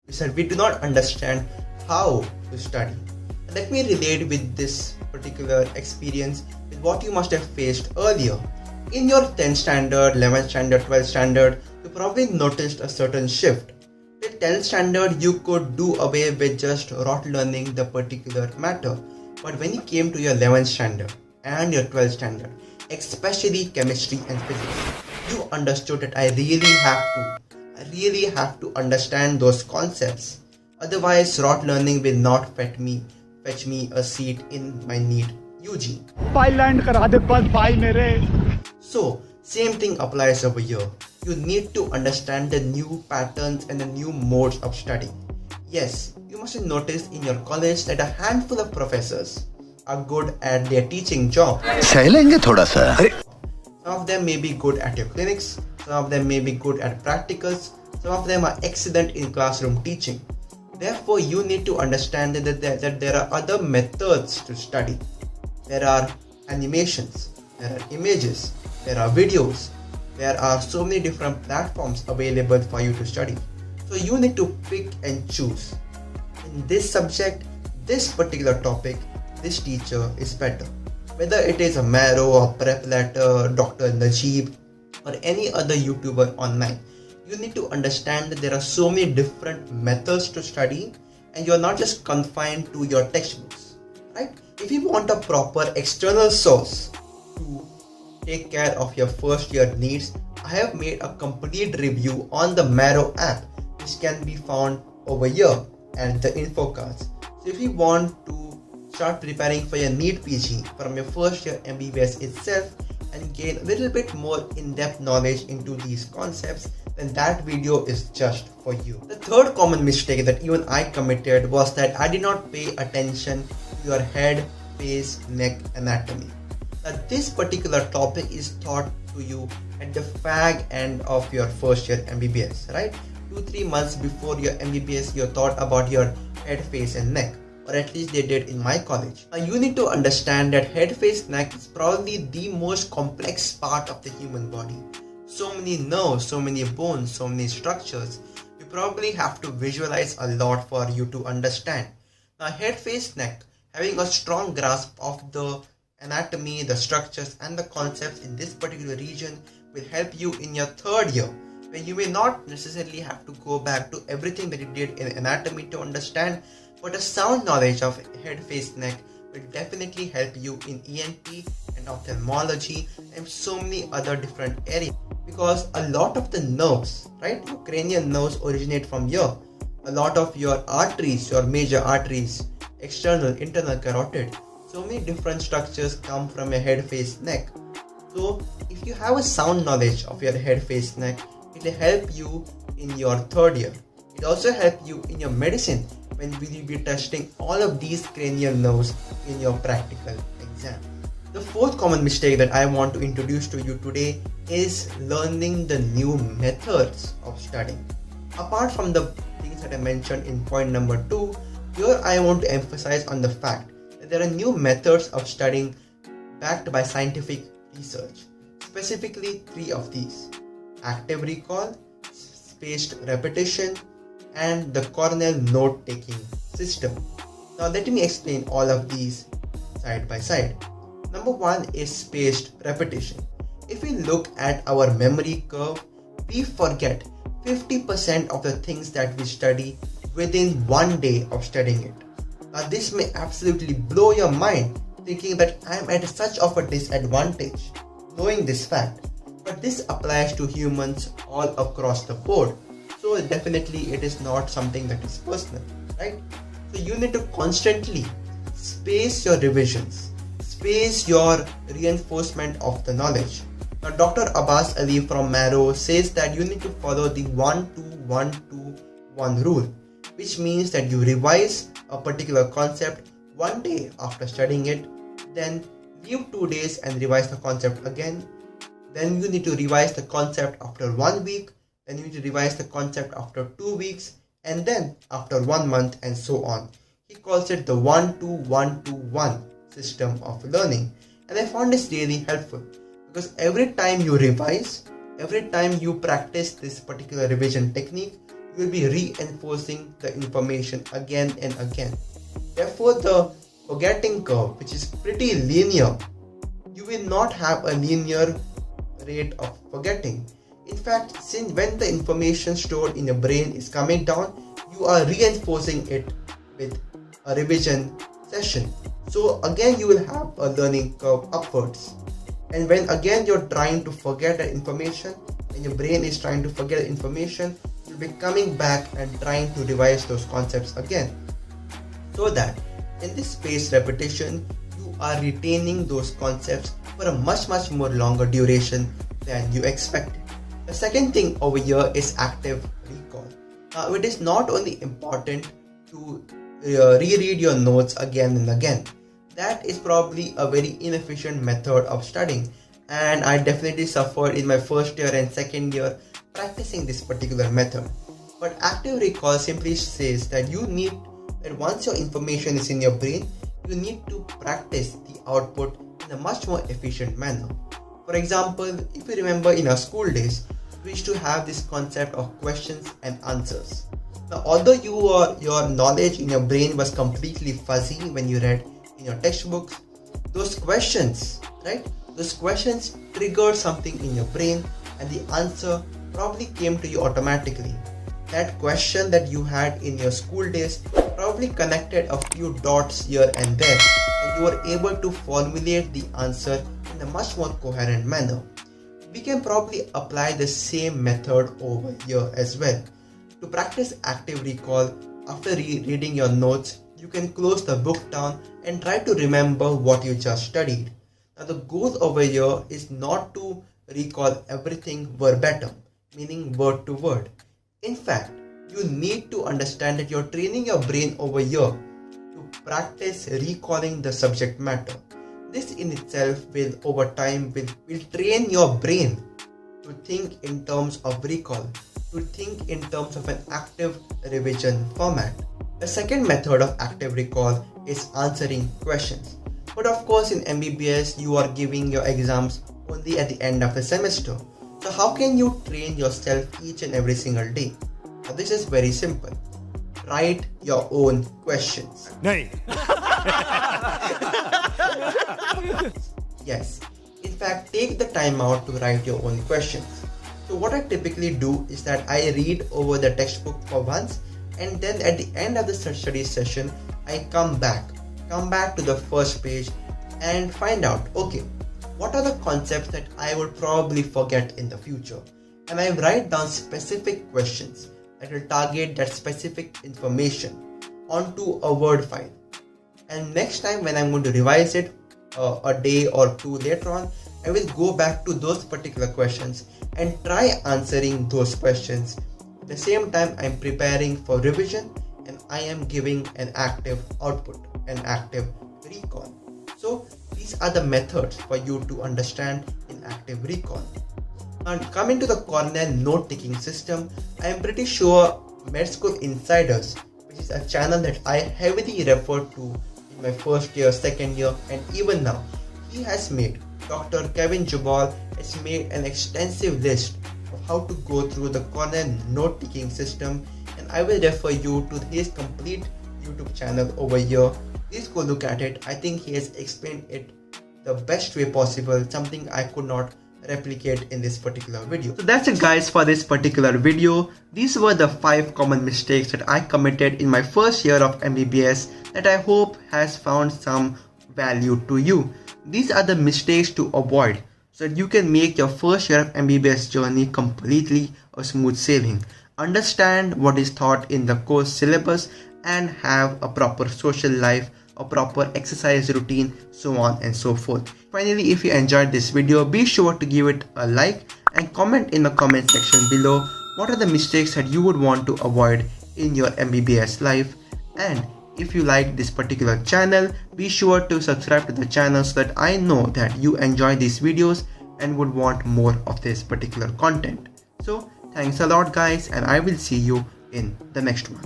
We said we do not understand how to study. Let me relate with this particular experience with what you must have faced earlier. In your 10th standard, 11th standard, 12th standard, you probably noticed a certain shift. Till 10th standard, you could do away with just rote learning the particular matter. But when you came to your 11th standard and your 12th standard, especially chemistry and physics, you understood that I really have to understand those concepts. Otherwise, rote learning will not fetch me a seat in my NEET UG. So, same thing applies over here. You need to understand the new patterns and the new modes of study. Yes, you must have noticed in your college that a handful of professors are good at their teaching job. Some of them may be good at your clinics, some of them may be good at practicals, some of them are excellent in classroom teaching. Therefore, you need to understand that there are other methods to study. There are animations, there are images, there are videos, there are so many different platforms available for you to study. So you need to pick and choose. In this subject, this particular topic, this teacher is better. Whether it is a Marrow or Prep Letter, Dr. Najib or any other YouTuber online, you need to understand that there are so many different methods to study and you are not just confined to your textbooks, right? If you want a proper external source to take care of your first year needs, I have made a complete review on the Marrow app, which can be found over here at the info cards. So if you want to start preparing for your NEET PG from your first year MBBS itself and gain a little bit more in-depth knowledge into these concepts, then that video is just for you. The third common mistake that even I committed was that I did not pay attention to your head, face, neck anatomy. Now this particular topic is taught to you at the fag end of your first year MBBS, right? 2-3 months before your MBBS, you're taught about your head, face and neck. Or at least they did in my college. Now you need to understand that head, face, neck is probably the most complex part of the human body. So many nerves, so many bones, so many structures. You probably have to visualize a lot for you to understand. Now head, face, neck, having a strong grasp of the anatomy, the structures and the concepts in this particular region will help you in your third year, where you may not necessarily have to go back to everything that you did in anatomy to understand, but a sound knowledge of head, face, neck will definitely help you in ENT and ophthalmology and so many other different areas. Because a lot of the nerves, right, your cranial nerves originate from here. A lot of your arteries, your major arteries, external, internal, carotid, so many different structures come from your head, face, neck. So if you have a sound knowledge of your head, face, neck, it will help you in your third year. It also help you in your medicine when will you be testing all of these cranial nerves in your practical exam. The fourth common mistake that I want to introduce to you today is learning the new methods of studying. Apart from the things that I mentioned in point number 2, here I want to emphasize on the fact that there are new methods of studying backed by scientific research. Specifically 3 of these: active recall, spaced repetition, and the Cornell note-taking system. Now let me explain all of these side by side. Number 1 is spaced repetition. If we look at our memory curve, we forget 50% of the things that we study within 1 day of studying it. Now this may absolutely blow your mind, thinking that I am at such of a disadvantage knowing this fact. But this applies to humans all across the board. So definitely it is not something that is personal, right? So you need to constantly space your revisions, space your reinforcement of the knowledge. Now Dr. Abbas Ali from Marrow says that you need to follow the 1-2-1-2-1 rule, which means that you revise a particular concept 1 day after studying it, then leave 2 days and revise the concept again. Then you need to revise the concept after 1 week. Then you need to revise the concept after 2 weeks, and then after 1 month, and so on. He calls it the 1-2-1-2-1 system of learning. And I found this really helpful because every time you revise, every time you practice this particular revision technique, you will be reinforcing the information again and again. Therefore, the forgetting curve, which is pretty linear, you will not have a linear rate of forgetting. In fact, since when the information stored in your brain is coming down, you are reinforcing it with a revision session. So again, you will have a learning curve upwards. And when again you're trying to forget that information, and your brain is trying to forget the information, you'll be coming back and trying to revise those concepts again. So that in this spaced repetition, you are retaining those concepts for a much more longer duration than you expected. The second thing over here is active recall. Now, it is not only important to reread your notes again and again. That is probably a very inefficient method of studying, and I definitely suffered in my first year and second year practicing this particular method. But active recall simply says that once your information is in your brain, you need to practice the output in a much more efficient manner. For example, if you remember in our school days, we used to have this concept of questions and answers. Now, although your knowledge in your brain was completely fuzzy when you read in your textbooks, those questions, right? Those questions triggered something in your brain, and the answer probably came to you automatically. That question that you had in your school days probably connected a few dots here and there, and you were able to formulate the answer in a much more coherent manner. We can probably apply the same method over here as well. To practice active recall, after reading your notes, you can close the book down and try to remember what you just studied. Now, the goal over here is not to recall everything verbatim, meaning word to word. In fact, you need to understand that you're training your brain over here to practice recalling the subject matter. This in itself will, over time, will train your brain to think in terms of recall, to think in terms of an active revision format. The second method of active recall is answering questions. But of course, in MBBS, you are giving your exams only at the end of the semester. So how can you train yourself each and every single day? Now, this is very simple. Write your own questions. Nay. Yes, in fact, take the time out to write your own questions. So what I typically do is that I read over the textbook for once, and then at the end of the study session, I come back to the first page and find out, okay, what are the concepts that I would probably forget in the future? And I write down specific questions that will target that specific information onto a Word file. And next time when I'm going to revise it a day or two later on, I will go back to those particular questions and try answering those questions. At the same time, I'm preparing for revision and I am giving an active output, an active recall. So these are the methods for you to understand in active recall. Now, coming to the Cornell note-taking system, I am pretty sure Med School Insiders, which is a channel that I heavily referred to in my first year, second year, and even now, Dr. Kevin Jubal has made an extensive list of how to go through the Cornell note-taking system, and I will refer you to his complete YouTube channel over here. Please go look at it. I think he has explained it the best way possible, something I could not replicate in this particular video. So that's it guys for this particular video. These were the 5 common mistakes that I committed in my first year of MBBS that I hope has found some value to you. These are the mistakes to avoid so that you can make your first year of MBBS journey completely a smooth sailing. Understand what is taught in the course syllabus and have a proper social life, a proper exercise routine, so on and so forth. Finally, if you enjoyed this video, be sure to give it a like and comment in the comment section below what are the mistakes that you would want to avoid in your MBBS life. And if you like this particular channel, be sure to subscribe to the channel so that I know that you enjoy these videos and would want more of this particular content. So thanks a lot guys, and I will see you in the next one.